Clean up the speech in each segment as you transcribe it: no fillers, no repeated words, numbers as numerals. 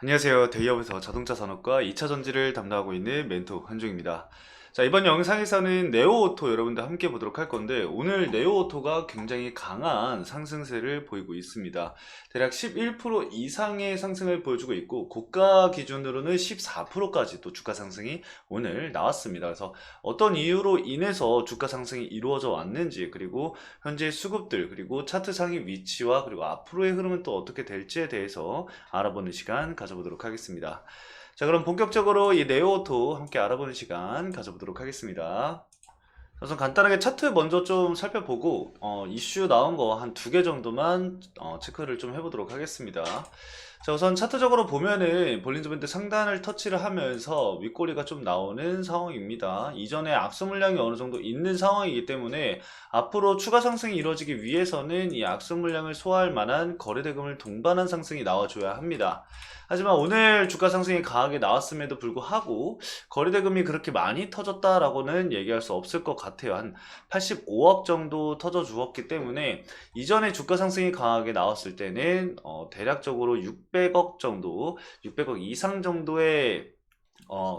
안녕하세요. 대기업에서 자동차 산업과 2차 전지를 담당하고 있는 멘토 한중입니다. 자, 이번 영상에서는 네오오토 여러분들 함께 보도록 할 건데, 오늘 네오오토가 굉장히 강한 상승세를 보이고 있습니다. 대략 11% 이상의 상승을 보여주고 있고, 고가 기준으로는 14%까지 또 주가 상승이 오늘 나왔습니다. 그래서 어떤 이유로 인해서 주가 상승이 이루어져 왔는지, 그리고 현재 수급들, 그리고 차트 상위 위치와 그리고 앞으로의 흐름은 또 어떻게 될지에 대해서 알아보는 시간 가져보도록 하겠습니다. 자, 그럼 본격적으로 이 네오오토 함께 알아보는 시간 가져보도록 하겠습니다. 우선 간단하게 차트 먼저 좀 살펴보고 이슈 나온 거 한 두 개 정도만 체크를 좀 해보도록 하겠습니다. 자, 우선 차트적으로 보면은 볼린저 밴드 상단을 터치를 하면서 윗꼬리가 좀 나오는 상황입니다. 이전에 악수 물량이 어느 정도 있는 상황이기 때문에 앞으로 추가 상승이 이루어지기 위해서는 이 악수 물량을 소화할 만한 거래대금을 동반한 상승이 나와줘야 합니다. 하지만 오늘 주가 상승이 강하게 나왔음에도 불구하고 거래대금이 그렇게 많이 터졌다라고는 얘기할 수 없을 것 같아요. 한 85억 정도 터져 주었기 때문에 이전에 주가 상승이 강하게 나왔을 때는 대략적으로 600억 정도, 600억 이상 정도의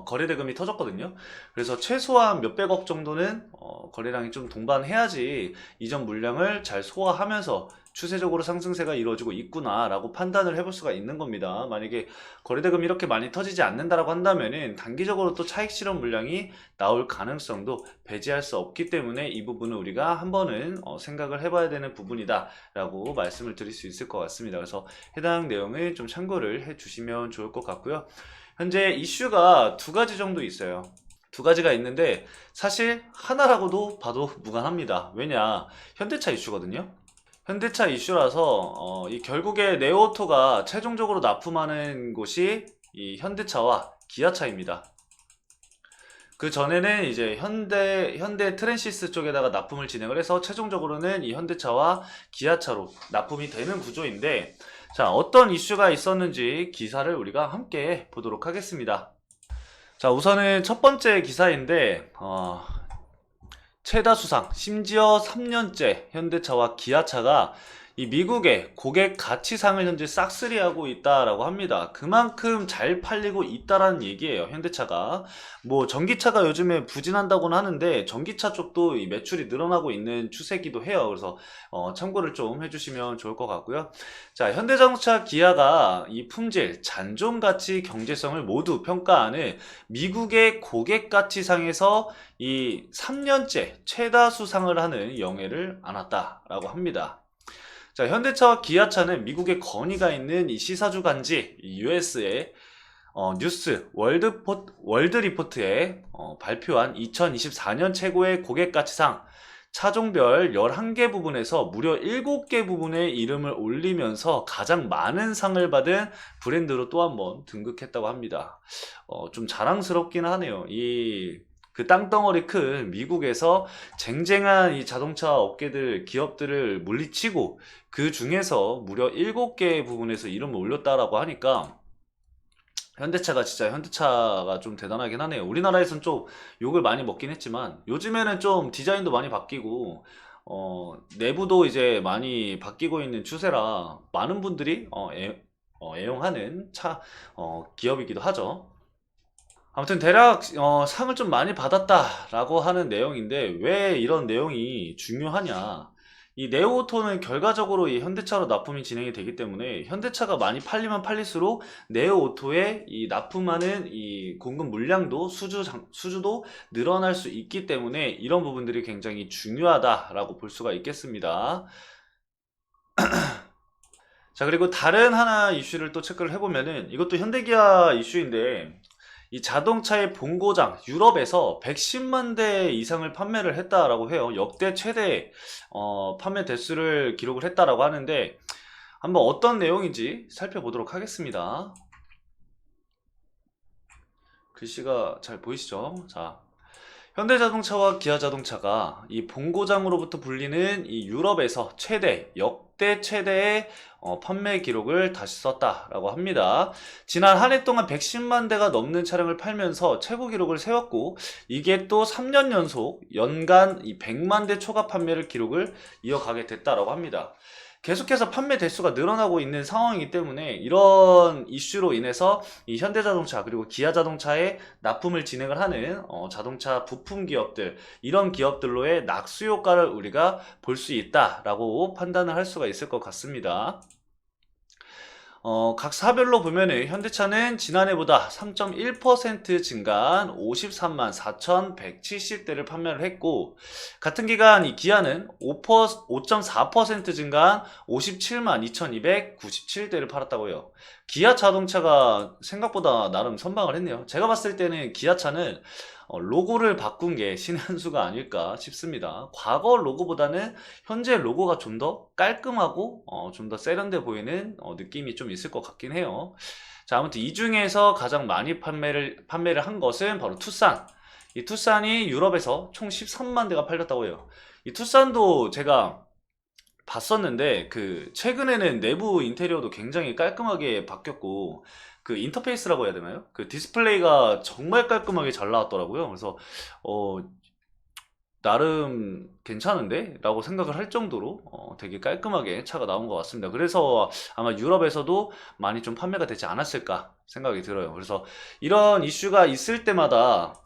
거래대금이 터졌거든요. 그래서 최소한 몇백억 정도는 거래량이 좀 동반해야지 이전 물량을 잘 소화하면서 추세적으로 상승세가 이루어지고 있구나 라고 판단을 해볼 수가 있는 겁니다. 만약에 거래대금이 이렇게 많이 터지지 않는다라고 한다면은 단기적으로 또 차익 실현 물량이 나올 가능성도 배제할 수 없기 때문에 이 부분은 우리가 한 번은 생각을 해봐야 되는 부분이다 라고 말씀을 드릴 수 있을 것 같습니다. 그래서 해당 내용을 좀 참고를 해 주시면 좋을 것 같고요. 현재 이슈가 두 가지 정도 있어요. 두 가지가 있는데 사실 하나라고도 봐도 무관합니다. 왜냐, 현대차 이슈거든요. 현대차 이슈라서 이 결국에 네오토가 최종적으로 납품하는 곳이 이 현대차와 기아차입니다. 그 전에는 이제 현대 트랜시스 쪽에다가 납품을 진행을 해서 최종적으로는 이 현대차와 기아차로 납품이 되는 구조인데, 자, 어떤 이슈가 있었는지 기사를 우리가 함께 보도록 하겠습니다. 자, 우선은 첫 번째 기사인데 최다 수상, 심지어 3년째 현대차와 기아차가 이 미국의 고객 가치상을 현재 싹쓸이하고 있다라고 합니다. 그만큼 잘 팔리고 있다라는 얘기예요. 현대차가 뭐 전기차가 요즘에 부진한다고는 하는데 전기차 쪽도 이 매출이 늘어나고 있는 추세기도 해요. 그래서 참고를 좀 해주시면 좋을 것 같고요. 자, 현대자동차, 기아가 이 품질, 잔존 가치, 경제성을 모두 평가하는 미국의 고객 가치상에서 이 3년째 최다 수상을 하는 영예를 안았다라고 합니다. 자, 현대차와 기아차는 미국의 건의가 있는 이 시사주 간지 US의 뉴스 월드 리포트에 발표한 2024년 최고의 고객 가치상 차종별 11개 부분에서 무려 7개 부분에 이름을 올리면서 가장 많은 상을 받은 브랜드로 또 한 번 등극했다고 합니다. 좀 자랑스럽긴 하네요. 그 땅덩어리 큰 미국에서 쟁쟁한 이 자동차 업계들, 기업들을 물리치고 그 중에서 무려 7개 부분에서 이름을 올렸다라고 하니까 현대차가 좀 대단하긴 하네요. 우리나라에선 좀 욕을 많이 먹긴 했지만 요즘에는 좀 디자인도 많이 바뀌고 내부도 이제 많이 바뀌고 있는 추세라 많은 분들이 애용하는 기업이기도 하죠. 아무튼 대략 상을 좀 많이 받았다라고 하는 내용인데 왜 이런 내용이 중요하냐? 이 네오오토는 결과적으로 이 현대차로 납품이 진행이 되기 때문에 현대차가 많이 팔리면 팔릴수록 네오오토에 이 납품하는 이 공급 물량도 수주도 늘어날 수 있기 때문에 이런 부분들이 굉장히 중요하다라고 볼 수가 있겠습니다. 자, 그리고 다른 하나 이슈를 또 체크를 해보면은 이것도 현대기아 이슈인데 이 자동차의 본고장 유럽에서 110만 대 이상을 판매를 했다라고 해요. 역대 최대 판매 대수를 기록을 했다라고 하는데 한번 어떤 내용인지 살펴보도록 하겠습니다. 글씨가 잘 보이시죠? 자, 현대자동차와 기아자동차가 이 본고장으로부터 불리는 이 유럽에서 역대 최대의 판매 기록을 다시 썼다라고 합니다. 지난 한 해 동안 110만 대가 넘는 차량을 팔면서 최고 기록을 세웠고 이게 또 3년 연속 연간 이 100만 대 초과 판매를 기록을 이어가게 됐다라고 합니다. 계속해서 판매 대수가 늘어나고 있는 상황이기 때문에 이런 이슈로 인해서 이 현대자동차 그리고 기아자동차에 납품을 진행을 하는 자동차 부품 기업들, 이런 기업들로의 낙수 효과를 우리가 볼 수 있다라고 판단을 할 수가 있을 것 같습니다. 각 사별로 보면은 현대차는 지난해보다 3.1% 증가한 53만 4,170대를 판매를 했고, 같은 기간 이 기아는 5.4% 증가한 57만 2,297대를 팔았다고 해요. 기아 자동차가 생각보다 나름 선방을 했네요. 제가 봤을 때는 기아차는 로고를 바꾼 게 신의 한 수가 아닐까 싶습니다. 과거 로고보다는 현재 로고가 좀 더 깔끔하고 좀 더 세련돼 보이는 느낌이 좀 있을 것 같긴 해요. 자, 아무튼 이 중에서 가장 많이 판매를 한 것은 바로 투싼. 이 투싼이 유럽에서 총 13만 대가 팔렸다고 해요. 이 투싼도 제가 봤었는데 그 최근에는 내부 인테리어도 굉장히 깔끔하게 바뀌었고, 그 인터페이스라고 해야 되나요? 그 디스플레이가 정말 깔끔하게 잘 나왔더라고요. 그래서 어 나름 괜찮은데? 라고 생각을 할 정도로 되게 깔끔하게 차가 나온 것 같습니다. 그래서 아마 유럽에서도 많이 좀 판매가 되지 않았을까 생각이 들어요. 그래서 이런 이슈가 있을 때마다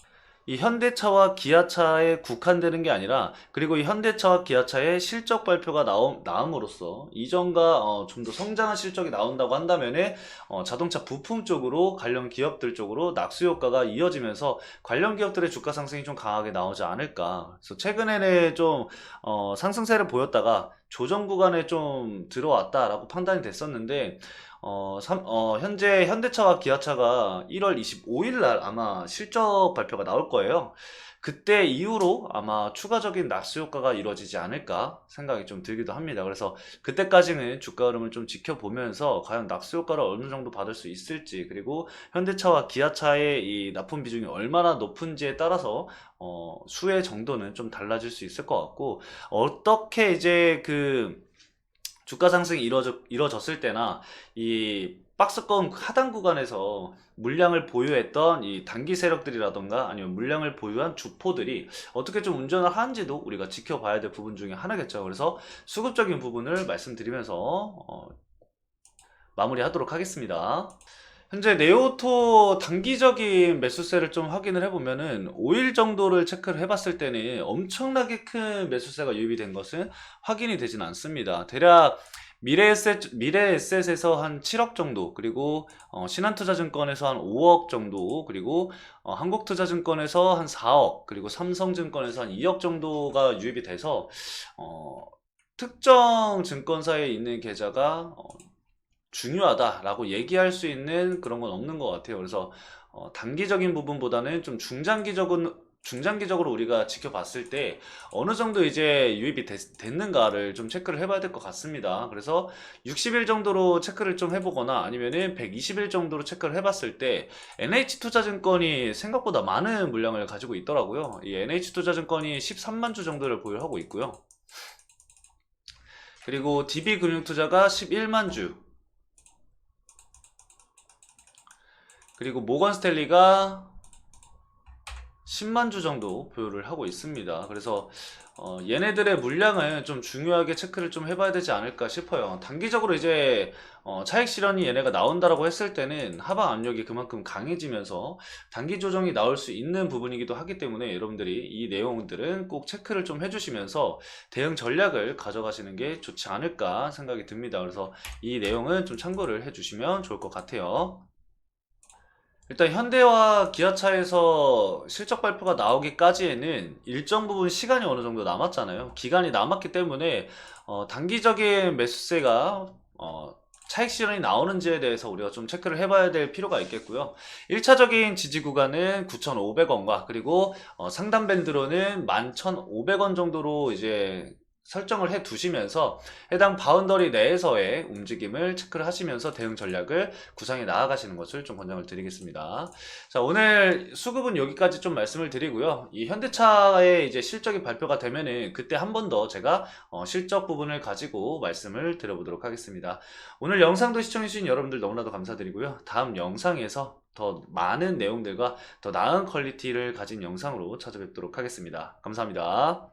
이 현대차와 기아차에 국한되는 게 아니라, 그리고 이 현대차와 기아차의 실적 발표가 나옴으로써 이전과 좀 더 성장한 실적이 나온다고 한다면은 자동차 부품 쪽으로 관련 기업들 쪽으로 낙수 효과가 이어지면서 관련 기업들의 주가 상승이 좀 강하게 나오지 않을까. 그래서 최근에는 좀 상승세를 보였다가 조정 구간에 좀 들어왔다라고 판단이 됐었는데, 현재 현대차와 기아차가 1월 25일 날 아마 실적 발표가 나올 거예요. 그때 이후로 아마 추가적인 낙수 효과가 이루어지지 않을까 생각이 좀 들기도 합니다. 그래서 그때까지는 주가 흐름을 좀 지켜보면서 과연 낙수 효과를 어느 정도 받을 수 있을지, 그리고 현대차와 기아차의 이 납품 비중이 얼마나 높은지에 따라서 수혜 정도는 좀 달라질 수 있을 것 같고, 어떻게 이제 그 주가 상승이 이뤄졌을 때나 이 박스권 하단 구간에서 물량을 보유했던 이 단기 세력들이라던가 아니면 물량을 보유한 주포들이 어떻게 좀 운전을 하는지도 우리가 지켜봐야 될 부분 중에 하나겠죠. 그래서 수급적인 부분을 말씀드리면서 마무리하도록 하겠습니다. 현재 네오토 단기적인 매수세를 좀 확인을 해보면은 5일 정도를 체크를 해봤을 때는 엄청나게 큰 매수세가 유입이 된 것은 확인이 되진 않습니다. 대략 미래에셋에서 한 7억 정도, 그리고 신한투자증권에서 한 5억 정도, 그리고 한국투자증권에서 한 4억, 그리고 삼성증권에서 한 2억 정도가 유입이 돼서 특정 증권사에 있는 계좌가 중요하다라고 얘기할 수 있는 그런 건 없는 것 같아요. 그래서 단기적인 부분보다는 좀 중장기적으로 우리가 지켜봤을 때 어느 정도 이제 유입이 됐는가를 좀 체크를 해봐야 될 것 같습니다. 그래서 60일 정도로 체크를 좀 해보거나 아니면은 120일 정도로 체크를 해봤을 때 NH투자증권이 생각보다 많은 물량을 가지고 있더라고요. 이 NH투자증권이 13만 주 정도를 보유하고 있고요. 그리고 DB금융투자가 11만 주, 그리고 모건스탠리가 10만 주 정도 보유를 하고 있습니다. 그래서 얘네들의 물량을 좀 중요하게 체크를 좀 해봐야 되지 않을까 싶어요. 단기적으로 이제 차익 실현이 얘네가 나온다라고 했을 때는 하방 압력이 그만큼 강해지면서 단기 조정이 나올 수 있는 부분이기도 하기 때문에 여러분들이 이 내용들은 꼭 체크를 좀 해주시면서 대응 전략을 가져가시는 게 좋지 않을까 생각이 듭니다. 그래서 이 내용은 좀 참고를 해주시면 좋을 것 같아요. 일단 현대와 기아차에서 실적 발표가 나오기까지에는 일정 부분 시간이 어느 정도 남았잖아요. 기간이 남았기 때문에 단기적인 매수세가 차익 실현이 나오는지에 대해서 우리가 좀 체크를 해봐야 될 필요가 있겠고요. 1차적인 지지 구간은 9,500원과 그리고 상단 밴드로는 11,500원 정도로 이제 설정을 해 두시면서 해당 바운더리 내에서의 움직임을 체크를 하시면서 대응 전략을 구상해 나아가시는 것을 좀 권장을 드리겠습니다. 자, 오늘 수급은 여기까지 좀 말씀을 드리고요. 이 현대차의 이제 실적이 발표가 되면은 그때 한 번 더 제가 실적 부분을 가지고 말씀을 드려보도록 하겠습니다. 오늘 영상도 시청해주신 여러분들 너무나도 감사드리고요. 다음 영상에서 더 많은 내용들과 더 나은 퀄리티를 가진 영상으로 찾아뵙도록 하겠습니다. 감사합니다.